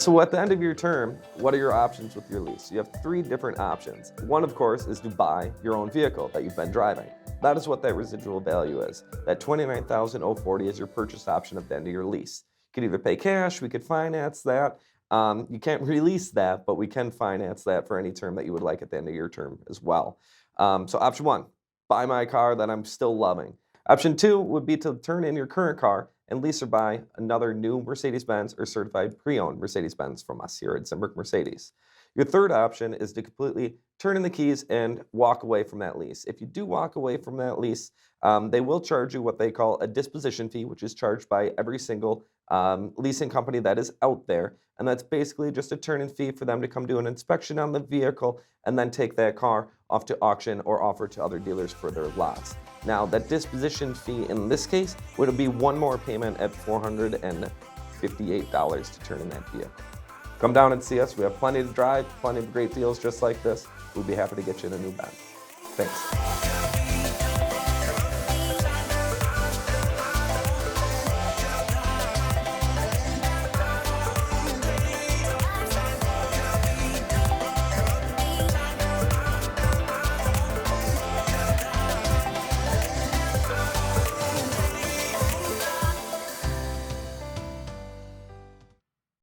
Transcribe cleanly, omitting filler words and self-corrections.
So at the end of your term, what are your options with your lease? You have 3 different options. One, of course, is to buy your own vehicle that you've been driving. That is what that residual value is. That $29,040 is your purchase option at the end of your lease. You could either pay cash, we could finance that. You can't release that, but we can finance that for any term that you would like at the end of your term as well. So option 1, buy my car that I'm still loving. Option 2 would be to turn in your current car and lease or buy another new Mercedes-Benz or certified pre-owned Mercedes-Benz from us here at Zimbrick Mercedes. Your third option is to completely turn in the keys and walk away from that lease. If you do walk away from that lease, they will charge you what they call a disposition fee, which is charged by every single leasing company that is out there. And that's basically just a turn-in fee for them to come do an inspection on the vehicle and then take that car off to auction or offer to other dealers for their lots. Now, that disposition fee in this case would be one more payment at $458 to turn in that vehicle. Come down and see us. We have plenty to drive, plenty of great deals just like this. We'd be happy to get you in a new Benz. Thanks.